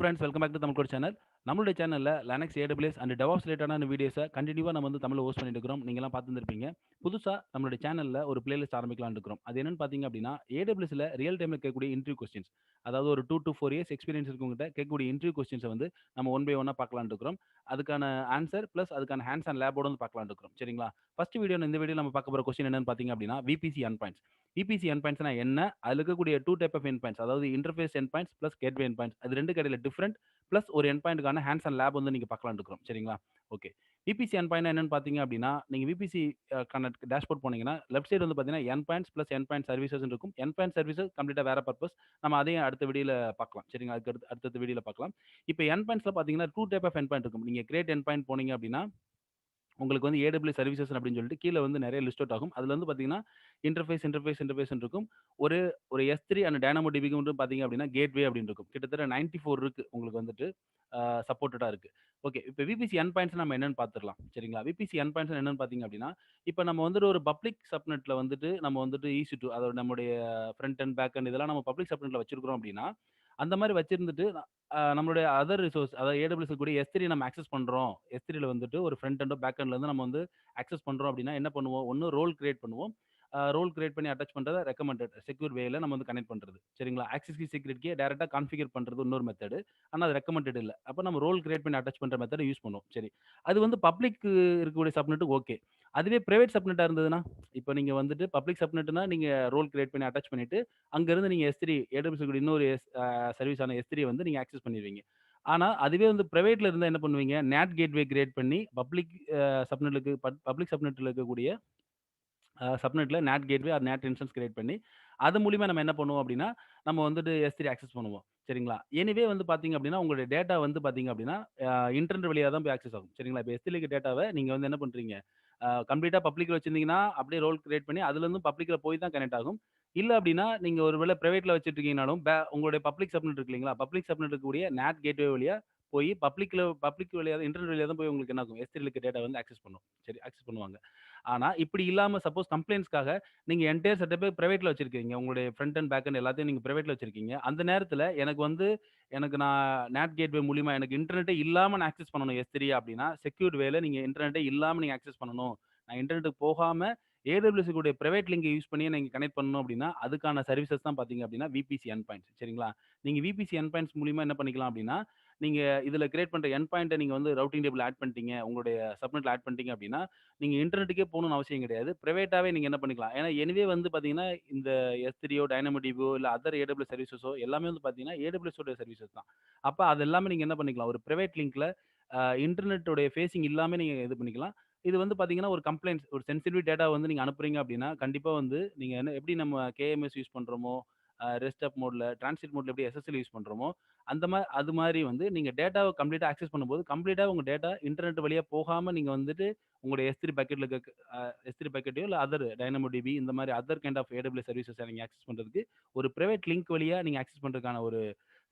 Friends welcome back to Tamil code channel. நம்மளுடைய சேனல்ல Linux, AWS and DevOps ரிலேட்டடான வீடியோஸை கண்டினியூவா நம்ம வந்து தமிழ்ல ஹோஸ்ட் பண்ணிட்டு இருக்கிறோம். நீங்கலாம் பார்த்துருப்பீங்க. புதுசா நம்மளுடைய சேனல்ல ஒரு பிளேலிஸ்ட் ஆரம்பிக்கலாம்னு இருக்கிறோம். அது என்னன்னு பார்த்தீங்க அப்படின்னா, AWSல ரியல் டைம்ல கேட்கக்கூடிய இன்டர்வியூ கொஸ்டின்ஸ். அதாவது ஒரு 2 to 4 இயர்ஸ் எக்ஸ்பீரியன்ஸ் இருக்கவங்ககிட்ட கேட்கக்கூடிய இன்டர்வியூ கொஸ்டின்ஸை வந்து நம்ம ஒன் பை ஒன்னா பார்க்கலாம்னு இருக்கிறோம். அதுக்கான ஆன்சர் பிளஸ் அதுக்கான ஹேண்ட்ஸ் அண்ட் லேபோட வந்து பார்க்கலாம்னு இருக்கிறோம். சரிங்களா? ஃபர்ஸ்ட் இந்த வீடியோ நம்ம பார்க்க போற கொஸ்டின் என்னன்னு பார்த்தீங்க அப்படின்னா, VPC எண்ட்பாயிண்ட்ஸ். VPC எண்ட்பாயிண்ட்ஸ்னா என்ன? அதுல இருக்கக்கூடிய 2 டைப் ஆஃப் எண்ட்பாயிண்ட்ஸ், அதாவது இன்டர்ஃபேஸ் எண்ட்பாயிண்ட்ஸ் பிளஸ் கேட்வே எண்ட்பாயிண்ட்ஸ். அது 2க்கு இடையில டிஃபரண்ட் பிளஸ் ஒரு எண்ட்பாயிண்ட்க்கான ஹேண்ட்ஸ் அண்ட் லேப் வந்து நீங்க பார்க்கலாம்னு இருக்கிறோம். சரிங்களா? ஓகே. VPC எண்ட்பாயிண்ட்னா என்னன்னு பார்த்தீங்க அப்படின்னா, நீங்க VPC க்கான டேஷ்போர்ட் போனீங்கன்னா, லெஃப்ட் சைடு வந்து பார்த்தீங்கன்னா, எண்ட்பாயிண்ட்ஸ் பிளஸ் எண்ட்பாயிண்ட் சர்வீசஸ்ன்னு இருக்கும். எண்ட்பாயிண்ட் சர்வீசஸ் கம்ப்ளீட்டா வேற பர்ப்பஸ். நம்ம அதையும் அடுத்த வீடியோல பார்க்கலாம். சரிங்களா? அதுக்கு அடுத்த வீடியோல பார்க்கலாம். இப்ப எண்ட்பாயிண்ட்ஸ்ல பார்த்தீங்கன்னா, 2 டைப் ஆஃப் எண்ட்பாயிண்ட் இருக்கும். நீங்க கிரியேட் எண்ட்பாயிண்ட் போனீங்க அப்படின்னா, உங்களுக்கு வந்து AWS சர்வீசஸ் அப்படின்னு சொல்லிட்டு கீழ வந்து நெறைய லிஸ்ட் அவுட் ஆகும். அதுல வந்து பார்த்தீங்கன்னா, இன்டர்ஃபேஸ்ன்னு இருக்கும். ஒரு ஒரு S3 அண்ட் DynamoDBக்கு வந்து பார்த்தீங்க அப்படின்னா, கேட்வே அப்படின்னு இருக்கும். கிட்டத்தட்ட 94 இருக்கு உங்களுக்கு வந்துட்டு சப்போர்ட்டடா இருக்கு. ஓகே. இப்ப VPC எண்ட்பாயிண்ட்ஸ் நம்ம என்னன்னு பார்த்துரலாம். சரிங்களா? VPC எண்ட்பாயிண்ட்ஸ் என்னன்னு பார்த்தீங்க அப்படின்னா, இப்ப நம்ம வந்துட்டு ஒரு பப்ளிக் சப்நெட்ல வந்துட்டு நம்ம வந்துட்டு EC2 அதாவது நம்முடைய ஃப்ரண்ட் அண்ட் பேக் அண்ட் இதெல்லாம் நம்ம பப்ளிக் சப்நெட்ல வச்சிருக்கிறோம் அப்படின்னா, அந்த மாரி வச்சிருந்துட்டு நம்மளுடைய அதர் ரிசோர்ஸ் அதாவது AWS கூடிய S3 நம்ம ஆக்சஸ் பண்றோம். S3ல வந்துட்டு ஒரு ஃப்ரண்ட் எண்டோ, பேக் எண்ட்ல இருந்து நம்ம வந்து ஆக்சஸ் பண்றோம் அப்படின்னா என்ன பண்ணுவோம்? ஒண்ணு ரோல் கிரியேட் பண்ணுவோம். ரோல் கிரியேட் பண்ணி அட்டாச் பண்றத ரெக்கமெண்டட் செக்யூர் வேல நம்ம வந்து கனெக்ட் பண்றது. சரிங்களா? ஆக்சஸ் கீ சீக்ரெட் கீய டைரக்ட்டா கான்ஃபிகர் பண்றது இன்னொரு மெத்தட். ஆனா அது ரெக்கமெண்டட் இல்ல. அப்ப நம்ம ரோல் கிரியேட் பண்ணி அட்டாச் பண்ற மெத்தட யூஸ் பண்ணுவோம். சரி. அது வந்து பப்ளிக் இருக்கக்கூடிய சப்நெட்டுக்கு ஓகே. அதுவே பிரைவேட் சப்நெட்டா இருந்ததுன்னா, இப்ப நீங்க வந்துட்டு பப்ளிக் சப்நெட்னா நீங்க ரோல் கிரியேட் பண்ணி அட்டாச் பண்ணிட்டு, அங்கிருந்து நீங்க S3 AWS கூடிய இன்னொரு சர்வீஸான S3 வந்து நீங்க ஆக்சஸ் பண்ணிருவீங்க. ஆனா, அதுவே வந்து பிரைவேட்ல இருந்தா என்ன பண்ணுவீங்க? NAT கேட்வே கிரியேட் பண்ணி பப்ளிக் சப்நெட்லுக்கு பப்ளிக் சப்நெட்ல இருக்கக்கூடிய சப்நெட்ல NAT gateway or NAT instance create பண்ணி, அது மூலியமா நம்ம என்ன பண்ணுவோம் அப்டின்னா, நம்ம வந்துட்டு S3 ஆக்சஸ் பண்ணுவோம். சரிங்களா? எனிவே வந்து பார்த்தீங்க அப்டின்னா, உங்களுடைய டேட்டா வந்து பார்த்தீங்க அப்டின்னா, இன்டர்நெட் வழியா தான் போய் ஆக்சஸ் ஆகும். சரிங்களா? இப்ப S3ல டேட்டாவ நீங்க வந்து என்ன பண்றீங்க? கம்ப்ளீட்டா பப்ளிக்ல வச்சிருந்தீங்கன்னா, அப்டியே ரோல் கிரியேட் பண்ணி அதுலருந்து பப்ளிக்ல போய் தான் கனெக்ட் ஆகும். இல்ல அப்டின்னா, நீங்க ஒரு வேள பிரைவேட்ல வச்சுட்டு இருக்கீங்கனாலும், உங்களுடைய பப்ளிக் சப்நெட் இருக்கு இல்லைங்களா? பப்ளிக் சப்நெட் இருக்கக்கூடிய NAT கேட்வே வழியா போய் பப்ளிக் வழியா தான் இன்டர்நெட் வழியா தான் போய் உங்களுக்கு என்ன ஆகும்? S3ல இருக்க டேட்டா வந்து ஆக்சஸ் பண்ணும். சரி ஆக்சஸ் பண்ணுவாங்க. ஆனா, இப்படி இல்லாம சப்போஸ் கம்ப்ளைண்ட்ஸ்க்காக நீங்க என்டையர் செட்டப்பே பிரைவேட்ல வச்சிருக்கீங்க. உங்களுடைய ஃப்ரண்ட் அண்ட் பேக் அண்ட் எல்லாத்தையும் நீங்க பிரைவேட்ல வச்சிருக்கீங்க. அந்த நேரத்தில எனக்கு நான் NAT கேட்வே மூலியமா எனக்கு இன்டர்நெட்டே இல்லாம நான் ஆக்சஸ் பண்ணணும் S3 அப்படின்னா, செக்யூர்ட் வேல நீங்க இன்டர்நெட்டே இல்லாம நீங்க ஆக்சஸ் பண்ணணும். நான் இன்டர்நெட்டுக்கு போகாம AWS கூடிய பிரைவேட் லிங்க் யூஸ் பண்ணி நீங்க கனெக்ட் பண்ணணும் அப்படின்னா, அதுக்கான சர்வீசஸ் தான் பார்த்தீங்க அப்படின்னா, VPC எண்ட்பாயிண்ட்ஸ் சரிங்களா? நீங்க VPC எண்ட்பாயிண்ட்ஸ் மூலியமா என்ன பண்ணிக்கலாம் அப்படின்னா, நீங்க இதுல கிரியேட் பண்ற எண்ட்பாயிண்ட்ட நீங்க வந்து ரூட்டிங் டேபிள் ஆட் பண்ணிட்டீங்க. உங்களுடைய சப்நெட்ல ஆட் பண்ணிட்டீங்க அப்படின்னா, நீங்க இன்டர்நெட்டுக்கே போணும்னு அவசியம் கிடையாது. பிரைவேட்டாவே நீங்க என்ன பண்ணிக்கலாம். ஏன்னா எனிவே வந்து பார்த்தீங்கன்னா, இந்த S3யோ, DynamoDBயோ இல்ல அதர் AWS சர்வீசஸோ எல்லாமே வந்து பார்த்தீங்கன்னா, AWS உடைய சர்வீசஸ் தான். அப்ப அது எல்லாமே நீங்க என்ன பண்ணிக்கலாம், ஒரு பிரைவேட் லிங்க்ல இன்டர்நெட் உடைய ஃபேசிங் இல்லாம நீங்க இது பண்ணிக்கலாம். இது வந்து பார்த்தீங்கன்னா, ஒரு கம்ப்ளைண்ட்ஸ் ஒரு சென்சிட்டிவ் டேட்டா வந்து நீங்க அனுப்புறீங்க அப்படின்னா, கண்டிப்பா வந்து நீங்க எப்படி நம்ம KMS யூஸ் பண்றோமோ, ரெஸ்ட் அப் மோட்ல, டிரான்சிட் மோட்ல எப்படி SSL யூஸ் பண்றோமோ, அது மாரி வந்து நீங்க டேட்டாவ கம்ப்ளீட்டா ஆக்சஸ் பண்ணும்போது, கம்ப்ளீட்டா உங்க டேட்டா இன்டர்நெட் வழியா போகாம நீங்க வந்துட்டு உங்களுடைய S3 பக்கெட்ல இருக்க S3 பக்கெட்டையோ இல்ல அதர் DynamoDB இந்த மாரி other kind of AWS services நீங்க ஆக்சஸ் பண்றதுக்கு, ஒரு பிரைவேட் லிங்க் வழியா நீங்க ஆக்சஸ் பண்றதுக்கான ஒரு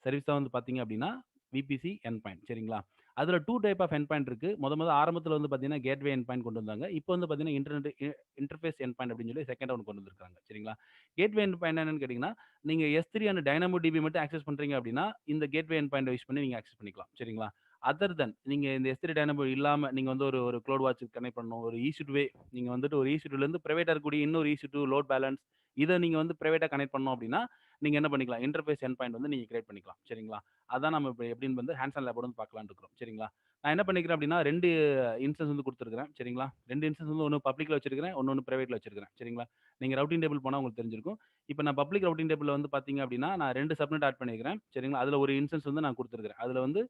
சர்வீஸ் தான் வந்து பார்த்தீங்க அப்டின்னா, VPC எண்ட்பாயிண்ட் சரிங்களா? அதுல 2 டைப் ஆஃப் எண்ட்பாயிண்ட் இருக்கு. மொத ஆரம்பத்துல வந்து பார்த்தீங்கன்னா, கேட்வே எண்ட்பாயிண்ட் கொண்டு வந்தாங்க. இப்ப வந்து பார்த்தீங்கன்னா, இன்டர்ஃபேஸ் எண்ட்பாயிண்ட் அப்டின்னு சொல்லி 2 ஒண்ணு கொண்டு வந்திருக்காங்க. சரிங்களா? கேட்வே எண்ட்பாயிண்ட் என்னன்னு கேட்டீங்கன்னா, நீங்க S3 அண்ட் DynamoDB மட்டும் ஆக்சஸ் பண்றீங்க அப்டின்னா, இந்த கேட்வே எண்ட்பாயிண்ட்ட யூஸ் பண்ணி நீங்க ஆக்சஸ் பண்ணிக்கலாம். சரிங்களா? அதர் தென் நீங்க இந்த S3 Dynamo இல்லாம நீங்க வந்து ஒரு ஒரு க்ளவுட் வாட்ச் கனெக்ட் பண்ணணும். ஒரு EC2வே நீங்க வந்துட்டு ஒரு EC2லேருந்து பிரைவேட்டா இருக்கக்கூடிய இன்னொரு EC2 லோட் பேலன்ஸ் இத நீங்க வந்து பிரைவேட்டா கனெக்ட் பண்ணணும் அப்டின்னா, நீங்க என்ன பண்ணிக்கலாம், இன்டர்ஃபேஸ் எண்ட்பாயிண்ட் வந்து நீங்க கிரியேட் பண்ணிக்கலாம். சரிங்களா? அதான் நம்ம இப்ப எப்படின்னு வந்து ஹேண்ட்ஸ் அண்ட் லேபோட வந்து பார்க்கலாம்னு இருக்கிறோம். சரிங்களா? நான் என்ன பண்ணிக்கிறேன் அப்படின்னா 2 இன்ஸ்டன்ஸ் வந்து குடுத்துருக்கிறேன். சரிங்களா? 2 இன்ஸ்டன்ஸ் வந்து ஒண்ணு பப்ளிக்ல வச்சிருக்கிறேன். ஒண்ணு பிரைவேட்ல வச்சிருக்கிறேன். சரிங்களா? நீங்க ரவுட்டிங் டேபிள் போனா உங்களுக்கு தெரிஞ்சிருக்கும். இப்ப நான் பப்ளிக் ரவுட்டிங் டேபிள்ல வந்து பார்த்தீங்க அப்படின்னா, நான் 2 சப்நெட் ஆட் பண்ணியிருக்கிறேன். சரிங்களா? அதுல ஒரு இன்ஸ்டன்ஸ் வந்து நான் குடுத்துருக்கிறேன். அதுல வந்து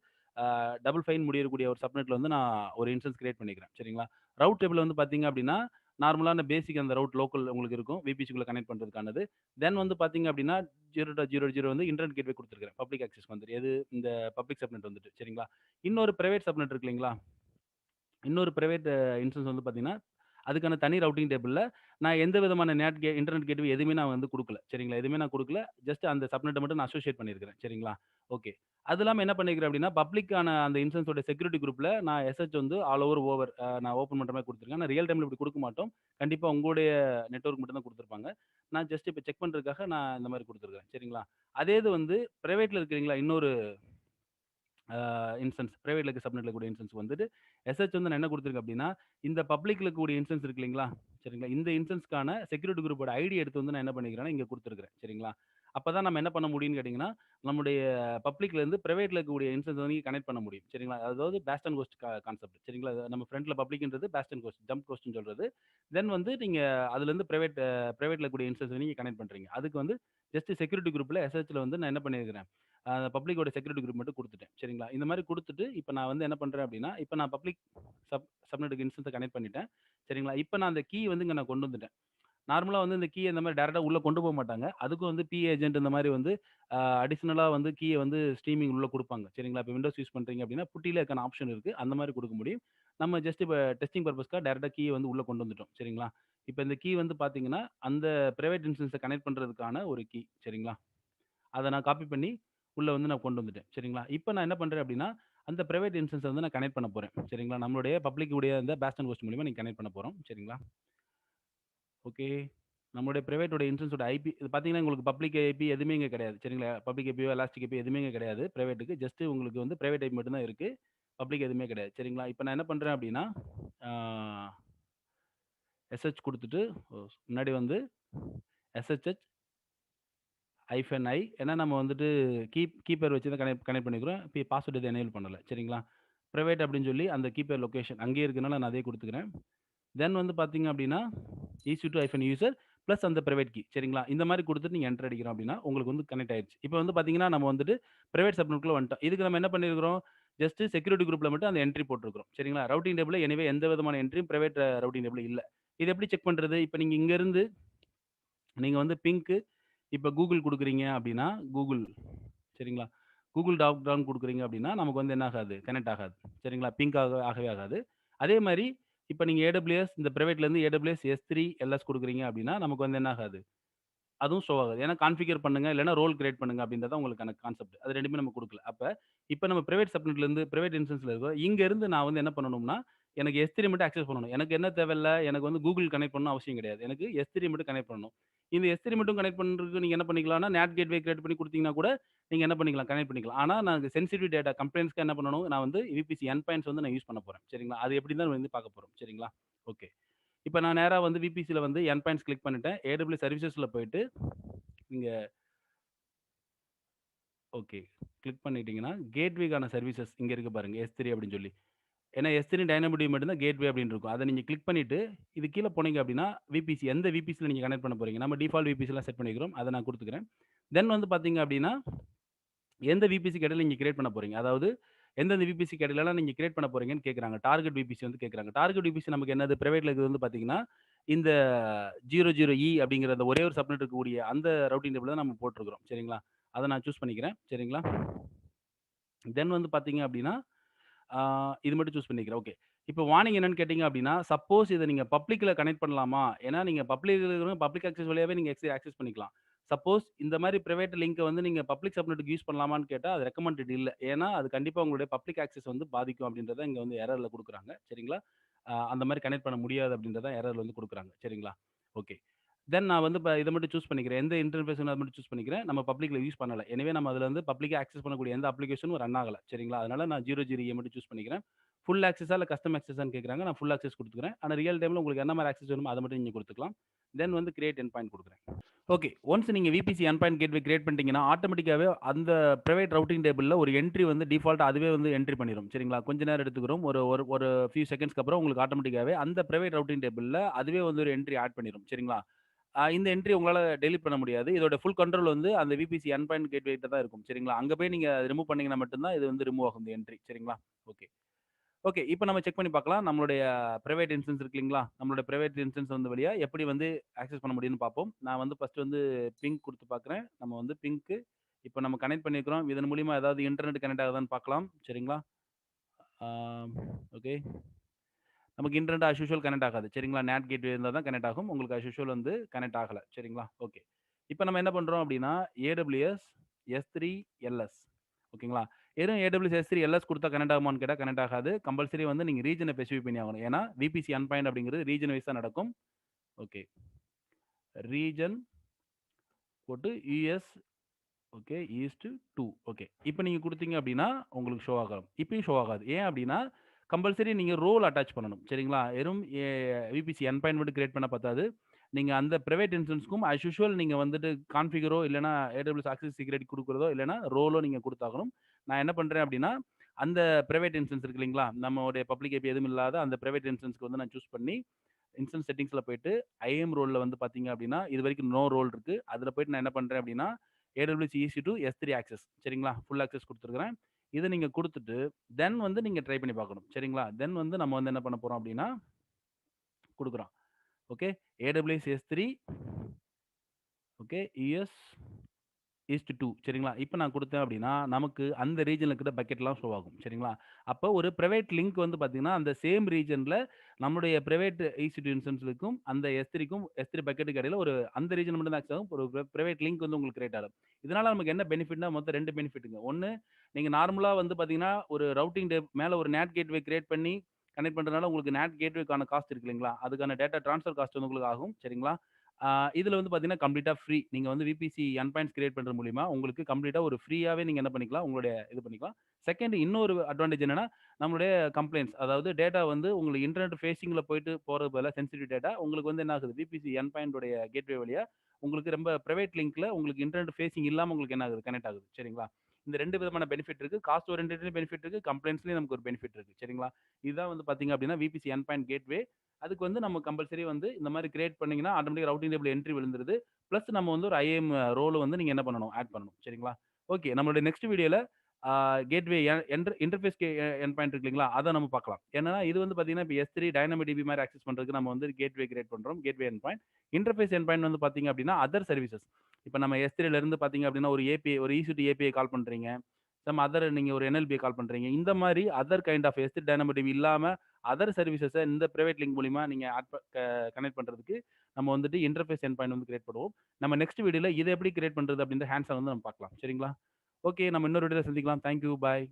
டபுள் ஃபைன் முடியக்கூடிய ஒரு சப்நெட்ல வந்து நான் ஒரு இன்ஸ்டன்ஸ் கிரியேட் பண்ணிக்கிறேன். சரிங்களா? ரவுட் டேபிள் வந்து பார்த்தீங்க அப்படின்னா, நார்மலான பேசிக் அந்த ரவுட் லோக்கல் உங்களுக்கு இருக்கும். VPCக்குள்ள கனெக்ட் பண்றதுக்கானது. தென் வந்து பார்த்தீங்க அப்படின்னா, 0.00 வந்து இன்டர்நெட் கேட்வே குடுத்துருக்கிறேன். பப்ளிக் ஆக்சஸ்க்கு வந்துட்டு. எது இந்த பப்ளிக் சப்நெட் வந்துட்டு. சரிங்களா? இன்னொரு பிரைவேட் சப்நெட் இருக்கு இல்லைங்களா? இன்னொரு பிரைவேட் இன்ஸ்டன்ஸ் வந்து பார்த்தீங்கன்னா, அதுக்கான தனி ரவுட்டிங் டேபிள்ல நான் எந்த விதமான இன்டர்நெட் கேட்வே எதுவுமே நான் வந்து குடுக்கல. சரிங்களா? எதுவுமே நான் குடுக்கல. ஜஸ்ட் அந்த சப்நெட்ட மட்டும் நான் அசோசியேட் பண்ணியிருக்கிறேன். சரிங்களா? ஓகே. அது இல்லாம என்ன பண்ணியிருக்கிறேன் அப்டின்னா, பப்ளிக்கான அந்த இன்ஸ்டன்ஸோட செக்யூரிட்டி குரூப்ல நான் வந்து ஆல் ஓவர் நான் ஓப்பன் பண்ற மாரி குடுத்துருக்கேன். ஆனா ரியல் டைம்ல இப்டி குடுக்க மாட்டோம். கண்டிப்பா உங்களுடைய நெட்வொர்க் மட்டும் தான் குடுத்துருப்பாங்க. நான் ஜஸ்ட் இப்ப செக் பண்றதுக்காக நான் இந்த மாரி குடுத்துருக்கேன். சரிங்களா? அதே இது வந்து பிரைவேட்ல இருக்கிறீங்களா, இன்னொரு இன்ஸ்டன்ஸ் பிரைவேட்ல இருக்க சப்நெட்ல இருக்கக்கூடிய இன்ஸ்டன்ஸ் வந்துட்டு எஸ்ஹெச் வந்து நான் என்ன குடுத்துருக்கேன் அப்டின்னா, இந்த பப்ளிக்ல இருக்கக்கூடிய இன்ஸ்டன்ஸ் இருக்கு இல்லைங்களா? சரிங்களா? இந்த இன்ஸ்டன்ஸ்க்கான செக்யூரிட்டி குரூப்போட ஐடி எடுத்து வந்து நான் என்ன பண்ணிக்கிறேன்னா, இங்க குடுத்துருக்கிறேன். சரிங்களா? அப்பதான் நம்ம என்ன பண்ண முடியும்னு கேட்டீங்கன்னா, நம்முடைய பப்ளிக்ல இருந்து பிரைவேட்ல இருக்கக்கூடிய இன்ஸ்டன்ஸ் வந்து கனெக்ட் பண்ண முடியும். சரிங்களா? அதாவது பேஸ்ட் அண்ட் கோஸ்ட் கான்செப்ட். சரிங்களா? நம்ம ஃப்ரண்ட்ல பப்ளிக்ன்றது பேஸ்ட் அண்ட் கோஸ்ட், ஜம்ப் கோஸ்ட்ன்னு சொல்றது. தென் வந்து நீங்க அதுலருந்து பிரைவேட்ல இருக்கக்கூடிய இன்ஸ்டன்ஸ் நீங்க கனெக்ட் பண்றீங்க. அதுக்கு வந்து ஜஸ்ட் செக்யூரிட்டி குரூப்ல எஸ்ஹெச்ல வந்து நான் என்ன பண்ணியிருக்கிறேன், பப்ளிக்கோட செக்யூரிட்டி குரூப் மட்டும் குடுத்துட்டேன். சரிங்களா? இந்த மாரி குடுத்துட்டு, இப்ப நான் வந்து என்ன பண்றேன் அப்டின்னா, இப்ப நான் பப்ளிக் சப்நெட்டுக்கு இன்ஸ்டன்ஸ கனெக்ட் பண்ணிட்டேன். சரிங்களா? இப்ப நான் அந்த கீ வந்து இங்க நான் கொண்டு வந்துட்டேன். நார்மலா வந்து இந்த கீய இந்த மாரி டைரக்ட்டா உள்ள கொண்டு மாட்டாங்க. அதுக்கும் வந்து ஏஜென்ட் இந்த மாரி வந்து அடிஷனலா வந்து கீய வந்து ஸ்ட்ரீமிங் உள்ள குடுப்பாங்க. சரிங்களா? இப்ப விண்டோஸ் யூஸ் பண்றீங்க அப்டின்னா, புட்டில அதுக்கான ஆப்ஷன் இருக்கு. அந்த மாரி குடுக்க முடியும். நம்ம ஜஸ்ட் இப்ப டெஸ்டிங் பர்ப்பஸ்க்காக டைரக்ட்டா கீய வந்து உள்ள கொண்டு வந்துட்டோம். சரிங்களா? இப்ப இந்த கீ வந்து பாத்தீங்கன்னா, அந்த பிரைவேட் இன்ஸ்டன்ஸ கனெக்ட் பண்றதுக்கான ஒரு கீ. சரிங்களா? அத நான் காப்பி பண்ணி, உள்ள வந்து நான் கொண்டு வந்துட்டேன். சரிங்களா? இப்ப நான் என்ன பண்றேன் அப்டின்னா, அந்த பிரைவேட் இன்ஸ்டன்ஸ வந்து நான் கனெக்ட் பண்ண போறேன். சரிங்களா? நம்மளுடைய பப்ளிக் உடைய அந்த பேஸ்ட் அண்ட் ஹோஸ்ட் மூலியமா நீங்க கனெக்ட் பண்ண போறோம். சரிங்களா? ஓகே. நம்மளுடைய பிரைவேட்டோட இன்ஸ்டன்ஸோட ஐபி இது பார்த்தீங்கன்னா, உங்களுக்கு பப்ளிக் ஐபி எதுவுமே இங்க கிடையாது. சரிங்களா? பப்ளிக் ஐபியோ, எலாஸ்டிக் ஐபியோ எதுவுமே இங்க கிடையாது. பிரைவேட்டுக்கு. ஜஸ்ட் உங்களுக்கு வந்து பிரைவேட் ஐபி மட்டும் தான் இருக்கு. பப்ளிக் எதுவுமே கிடையாது. சரிங்களா? இப்ப நான் என்ன பண்றேன் அப்டின்னா, ஆ எஸ்ஹெச் குடுத்துட்டு, முன்னாடி வந்து எஸ்ஹெச்ஹெச் -i ஏன்னா நம்ம வந்துட்டு கீப்பேர் வச்சு தான் கனெக்ட் கனெக்ட் பண்ணிக்கிறோம். பாஸ்வேர்ட் எதுவும் எனேபிள் பண்ணல. சரிங்களா? பிரைவேட் அப்டின்னு சொல்லி அந்த கீப்பேர் லொகேஷன் அங்கேயே இருக்கனால நான் அதே குடுத்துக்கிறேன். தென் வந்து பார்த்தீங்க அப்டின்னா, EC2-user பிளஸ் அந்த பிரைவேட் கீ சரிங்களா? இந்த மாரி குடுத்துட்டு நீங்க என்டர் அடிக்கிறோம் அப்டின்னா, உங்களுக்கு வந்து கனெக்ட் ஆயிருச்சு. இப்ப வந்து பார்த்தீங்கன்னா, நம்ம வந்துட்டு பிரைவேட் சப்நெட்குள்ள வந்துட்டோம். இதுக்கு நம்ம என்ன பண்ணியிருக்கிறோம், ஜஸ்ட் செக்யூரிட்டி குரூப்ல மட்டும் அந்த என்ட்ரி போட்டுருக்கிறோம். சரிங்களா? ரூட்டிங் டேபிள்ல எனிவே எந்த விதமான என்ட்ரியும் பிரைவேட் ரூட்டிங் டேபிள்ல இல்ல. இத எப்படி செக் பண்றது? இப்ப நீங்க இங்க இருந்து நீங்க வந்து இப்ப கூகுள் குடுக்குறீங்க அப்டின்னா, கூகுள் சரிங்களா? கூகுள் டாக் டாம் குடுக்குறீங்க அப்டின்னா, நமக்கு வந்து என்ன ஆகாது, கனெக்ட் ஆகாது. சரிங்களா? ஆகவே ஆகாது. அதே மாரி இப்ப நீங்க AWS இந்த பிரைவேட்லேருந்து AWS S3 LS குடுக்குறீங்க அப்டின்னா, நமக்கு வந்து என்ன ஆகாது, அதுவும் ஷோ ஆகாது. ஏன்னா கான்ஃபிகர் பண்ணுங்க, இல்லன்னா ரோல் கிரியேட் பண்ணுங்க அப்டின்றது தான் உங்களுக்கான கான்செப்ட். அது 2மே நம்ம குடுக்கல. இப்ப நம்ம பிரைவேட் சப்நெட்லேருந்து பிரைவேட் இன்ஸ்டன்ஸ்ல இருக்கோம். இங்க இருந்து நான் வந்து என்ன பண்ணணும்னா, எனக்கு S3 மட்டும் அக்சஸ் பண்ணணும். எனக்கு என்ன தேவையில்ல, எனக்கு வந்து கூகுள் கனெக்ட் பண்ணணும்னு அவசியம் கிடையாது. எனக்கு S3 மட்டும் கனெக்ட் பண்ணணும். இந்த S3 மட்டும் கனெக்ட் பண்றதுக்கு நீங்க என்ன பண்ணிக்கலாம்னா, NAT கேட்வே கிரியேட் பண்ணி குடுத்தீங்கன்னா கூட, நீங்க என்ன பண்ணிக்கலாம், கனெக்ட் பண்ணிக்கலாம். ஆனா நான் சென்சிட்டிவ் டேட்டா கம்ப்ளைண்ட்ஸ்க்கு என்ன பண்ணணும், நான் வந்து VPC எண்ட் வந்து நான் யூஸ் பண்ண போறேன். சரிங்களா? அது எப்டின்னு தான் வந்து பார்க்க போறோம். சரிங்களா? ஓகே. இப்ப நான் நேரா வந்து VPCல வந்து எண்ட் கிளிக் பண்ணிட்டேன். AWS சர்வீசஸ்ல போயிட்டு, நீங்க ஓகே. கிளிக் பண்ணிட்டீங்கன்னா, கேட்வேக்கான சர்வீசஸ் இங்க இருக்கு பாருங்க. S3 அப்டின்னு சொல்லி. ஏன்னா S3 டைனமோ மட்டும் தான் கேட்வே அப்டின்னு இருக்கும். அத நீங்க கிளிக் பண்ணிட்டு, இது கீழ போனீங்க அப்டின்னா, எந்த VPCல நீங்க கனெக்ட் பண்ண போறீங்க. நம்ம டிஃபால்ட் VPCலாம் செட் பண்ணிக்கிறோம். அத நான் குடுத்துக்கிறேன். தென் வந்து பார்த்தீங்க அப்டின்னா, எந்த VPCக்கு இடையில நீங்க கிரியேட் பண்ண போறீங்க. அதாவது எந்தெந்த VPCக்கு இடையிலலாம் நீங்க கிரியேட் பண்ண போறீங்கன்னு கேட்கறாங்க. டார்கெட் VPC வந்து கேட்கறாங்க. டார்கெட் VPC நமக்கு என்னது பிரைவேட்ல இருக்கிறது வந்து பார்த்தீங்கன்னா, இந்த 00E அப்படிங்கிற அந்த ஒரே ஒரு சப்நெட் இருக்கக்கூடிய அந்த ரவுட்டிங் டேபிள் தான் நம்ம போட்டுருக்கிறோம். சரிங்களா? அத நான் சூஸ் பண்ணிக்கிறேன். சரிங்களா? தென் வந்து பார்த்தீங்க அப்படின்னா, ஆ இது மட்டும் சூஸ் பண்ணிக்கிறேன். ஓகே. இப்போ வார்னிங் என்னன்னு கேட்டீங்க அப்படின்னா, சப்போஸ் இத நீங்க பப்ளிக்ல கனெக்ட் பண்ணலாமா? ஏன்னா நீங்க பப்ளிக் ஆக்சஸ் வழியாவே நீங்க ஆக்சஸ் பண்ணிக்கலாம். சப்போஸ் இந்த மாரி பிரைவேட் லிங்க்க வந்து நீங்க பப்ளிக் சப்நெட்க்கு யூஸ் பண்ணலாமான்னு கேட்டா, அது ரெக்கமெண்டட் இல்ல. ஏன்னா அது கண்டிப்பா உங்களுடைய பப்ளிக் ஆக்சஸ் வந்து பாதிக்கும் அப்படின்றத இங்க வந்து எரர்ல குடுக்குறாங்க. சரிங்களா? அந்த மாரி கனெக்ட் பண்ண முடியாது அப்படின்றத எரர்ல வந்து குடுக்குறாங்க. சரிங்களா? ஓகே. தென் நான் வந்து இத மட்டும் சூஸ் பண்ணிக்கிறேன். எந்த இன்டர்ஃபேஸ் வேணும் அத மட்டும் சூஸ் பண்ணிக்கிறேன். நம்ம பப்ளிக்ல யூஸ் பண்ணல. எனவே நம்ம அதுல வந்து பப்ளிக்கா ஆக்சஸ் பண்ணக்கூடிய எந்த அப்ளிகேஷனும் ரன் ஆகல. சரிங்களா? அதனால நான் 00E மட்டும் சூஸ் பண்ணிக்கிறேன். ஃபுல் ஆக்சஸா இல்ல கஸ்டம் ஆக்சஸான்னு கேட்கறாங்க. நான் ஃபுல் ஆக்சஸ் குடுத்துக்கிறேன். ஆனா ரியல் டைம்ல உங்களுக்கு என்ன மாரி ஆக்சஸ் வேணுமோ அத மட்டும் நீங்க குடுத்துக்கலாம். தென் வந்து கிரியேட் எண்ட் பாயிண்ட் குடுக்குறேன். ஓகே. ஒன்ஸ் நீங்க VPC end point gateway create பண்ணிட்டீங்கன்னா, ஆட்டோமேட்டிக்காவே அந்த பிரைவேட் ரூட்டிங் டேபிள்ல ஒரு என்ட்ரி வந்து டிஃபால்ட்டா அதுவே வந்து என்ட்ரி பண்ணிரும். சரிங்களா? கொஞ்ச நேரம் எடுத்துக்கிறோம். ஒரு ஒரு ஒரு ஃபியூ செகண்ட்ஸ்க்கு அப்புறம் உங்களுக்கு ஆட்டோமேட்டிக்காவே அந்த பிரைவேட் ரூட்டிங் டேபிள்ல அதுவே வந்து ஒரு என்ட்ரி ஆட் பண்ணிரும். சரிங்களா? இந்த என்ட்ரி உங்களால டெலீட் பண்ண முடியாது. இதோட ஃபுல் கண்ட்ரோல் வந்து அந்த VPC எண்ட் பாயிண்ட் கேட்வே கிட்ட தான் இருக்கும். சரிங்களா? அங்க போய் நீங்க ரிமூவ் பண்ணீங்கன்னா மட்டும் தான் இது வந்து ரிமூவ் ஆகும் இந்த என்ட்ரி. சரிங்களா? ஓகே. ஓகே. இப்ப நம்ம செக் பண்ணி பார்க்கலாம். நம்மளுடைய பிரைவேட் இன்ஸ்டன்ஸ் இருக்கு இல்லீங்களா? நம்மளுடைய பிரைவேட் இன்ஸ்டன்ஸ் வந்து வழியா எப்படி வந்து ஆக்சஸ் பண்ண முடியும்னு பார்ப்போம். நான் வந்து ஃபர்ஸ்ட் வந்து பிங் குடுத்து பார்க்குறேன். நம்ம வந்து பிங்க்கு இப்ப நம்ம கனெக்ட் பண்ணியிருக்கிறோம். இதன் மூலியமா ஏதாவது இன்டர்நெட் கனெக்ட் ஆகுதான்னு பார்க்கலாம். சரிங்களா? ஆ ஓகே. நமக்கு இன்டர்நெட் அஸ் யூசுவல் கனெக்ட் ஆகாது. சரிங்களா? நேட் கேட்வே இருந்தா தான் கனெக்ட் ஆகும். உங்களுக்கு அஸ் யூசுவல் வந்து கனெக்ட் ஆகல. சரிங்களா? ஓகே. இப்ப நம்ம என்ன பண்றோம் அப்டின்னா, AWS S3 LS ஓகேங்களா? வெறும் AWS S3 LS குடுத்தா கனெக்ட் ஆகுமான்னு கேட்டா கனெக்ட் ஆகாது. கம்பல்சரி வந்து நீங்க ரீஜியன ஸ்பெசிஃபை பண்ணி ஆகணும். ஏன்னா, VPC எண்ட் பாயிண்ட் அப்படிங்கிறது ரீஜியன் வைஸ் தான் நடக்கும். ஓகே. ரீஜன் போட்டு US ஓகே. East 2 okay. இப்ப நீங்க குடுத்தீங்க அப்டின்னா, உங்களுக்கு ஷோ ஆகும். இப்பயும் ஷோ ஆகாது. ஏன் அப்டின்னா, கம்பல்சரி நீங்க ரோல் அட்டாச் பண்ணணும். சரிங்களா? வெறும் விபிசி எண்ட்பாயிண்ட் மட்டும் கிரியேட் பண்ணா பத்தாது. நீங்க அந்த பிரைவேட் இன்ஸ்டன்ஸ்க்கும் அஸ் யூசுவல் நீங்க வந்துட்டு கான்ஃபிகரோ இல்லன்னா AWS ஆக்சஸ் செக்யூரிட்டி குடுக்குறதோ, இல்லன்னா ரோலோ நீங்க குடுத்தாகணும். நான் என்ன பண்றேன் அப்டின்னா, அந்த பிரைவேட் இன்ஸ்டன்ஸ் இருக்கு இல்லைங்களா? நம்மளுடைய பப்ளிக் ஏபி எதுவும் இல்லாத அந்த பிரைவேட் இன்ஸ்டன்ஸ்க்கு வந்து நான் சூஸ் பண்ணி, இன்ஸ்டன்ஸ் செட்டிங்ஸ்ல போயிட்டு, ஐஎம் ரோல்ல வந்து பார்த்தீங்க அப்டின்னா, இதுவரைக்கும் நோ ரோல் இருக்கு. அதுல போயிட்டு நான் என்ன பண்றேன் அப்டின்னா, AWS EC2 S3 ஆக்சஸ் சரிங்களா? ஃபுல் ஆக்சஸ் குடுத்துருக்கிறேன். இத நீங்க குடுத்துட்டு, தென் வந்து நீங்க ட்ரை பண்ணி பார்க்கணும். சரிங்களா? தென் வந்து நம்ம வந்து என்ன பண்ண போறோம் அப்டின்னா, குடுக்குறோம். Okay. AWS S3 okay. ES2 சரிங்களா? இப்ப நான் குடுத்தேன் அப்டின்னா, நமக்கு அந்த ரீஜியன்ல இருக்கிற பக்கெட்லாம் ஷோ ஆகும். சரிங்களா? அப்ப ஒரு பிரைவேட் லிங்க் வந்து பார்த்தீங்கன்னா, அந்த சேம் ரீஜியன்ல நம்முடைய பிரைவேட் EC2 இன்ஸ்டன்ஸ்க்கும், அந்த S3க்கும் S3 பக்கெட்டுக்கு இடையில ஒரு அந்த ரீஜியன் மட்டும் தான் ஆக்சஸ் ஆகும். ஒரு பிரைவேட் லிங்க் வந்து உங்களுக்கு கிரியேட் ஆகும். இதனால நமக்கு என்ன பெனிஃபிட்னா, மொத்தம் 2 பெனிஃபிட்ங்க. 1 நீங்க நார்மலா வந்து பார்த்தீங்கன்னா, ஒரு ரவுட்டிங் மேல ஒரு NAT கேட்வே கிரியேட் பண்ணி கனெக்ட் பண்றதுனால உங்களுக்கு NAT கேட்வேக்கான காஸ்ட் இருக்கு இல்லைங்களா? அதுக்கான டேட்டா ட்ரான்ஸ்ஃபர் காஸ்ட் வந்து உங்களுக்கு ஆகும். சரிங்களா? ஆ இதுல வந்து பார்த்தீங்கன்னா, கம்ப்ளீட்டா ஃப்ரீ. நீங்க வந்து விபிசி எண்ட் கிரியேட் பண்றது மூலியமா, உங்களுக்கு கம்ப்ளீட்டா ஒரு ஃப்ரீயாவே நீங்க என்ன பண்ணிக்கலாம், உங்களுடைய இது பண்ணிக்கலாம். செகண்ட் இன்னொரு அட்வான்டேஜ் என்னன்னா, நம்மளுடைய கம்ப்ளைண்ட்ஸ் அதாவது டேட்டா வந்து உங்களுக்கு இன்டர்நெட் ஃபேசிங்ல போயிட்டு போறது பதிலா சென்சிட்டிவ் டேட்டா உங்களுக்கு வந்து என்ன ஆகுது, விபிசி எண்ட் உடைய கேட்வே வழியா உங்களுக்கு ரொம்ப பிரைவேட் லிங்க்ல உங்களுக்கு இன்டர்நெட் ஃபேசிங் இல்லாம உங்களுக்கு என்ன ஆகுது, கனெக்ட் ஆகுது. சரிங்களா? இந்த 2 விதமான பெனிஃபிட் இருக்கு. காஸ்ட் ஓரியன்டட்லயும் பெனிஃபிட் இருக்கு. கம்ப்ளைண்ட்ஸ்லயும் நமக்கு ஒரு பெனிஃபிட் இருக்கு. சரிங்களா? இதுதான் வந்து பார்த்தீங்க அப்படின்னா, விபிசி எண்ட் கேட்வே அதுக்கு வந்து நம்ம கம்பல்சரி வந்து இந்த மாரி கிரியேட் பண்ணீங்கன்னா, ஆட்டோமேட்டிக்கா ரவுட்டிங் டேபிள் என்ட்ரி விழுந்துருது. பிளஸ் நம்ம வந்து ஒரு ஐஏஎம் ரோல் வந்து நீங்க என்ன பண்ணணும், ஆட் பண்ணணும். சரிங்களா? ஓகே. நம்மளுடைய நெக்ஸ்ட் வீடியோல கேட்வே இன்டர்ஃபேஸ் எண்ட் பாயிண்ட் இருக்கு இல்லைங்களா? அத நம்ம பார்க்கலாம். என்னன்னா, இது வந்து பார்த்தீங்கன்னா, இப்ப S3 டைனமோ மாரி ஆக்சஸ் பண்றதுக்கு நம்ம வந்து கேட்வே கிரியேட் பண்றோம். Gateway end point. Interface end point வந்து பார்த்தீங்க அப்படின்னா, அதர் சர்வீசஸ். இப்ப நம்ம S3ல இருந்து பார்த்தீங்க அப்படின்னா, ஒரு ஏபிஐ ஒரு EC2 ஏபிஐ கால் பண்றீங்க. சம் அதர் நீங்க ஒரு NLP கால் பண்றீங்க. இந்த மாரி other kind of S3 Dynamo இல்லாம அதர் சர்வீசஸ இந்த பிரைவேட் லிங்க் மூலியமா நீங்க ஆட் ப க கனெக்ட் பண்றதுக்கு நம்ம வந்துட்டு இன்டர்ஃபேஸ் எண்ட் பாயிண்ட் வந்து கிரியேட் பண்ணுவோம். நம்ம நெக்ஸ்ட் வீடியோல இத எப்படி கிரியேட் பண்றது அப்படின்ற ஹேண்ட்ஸ் ஆன் வந்து நம்ம பார்க்கலாம். சரிங்களா? ஓகே. நம்ம இன்னொரு வீடியோல சந்திக்கலாம். Thank you. பாய்.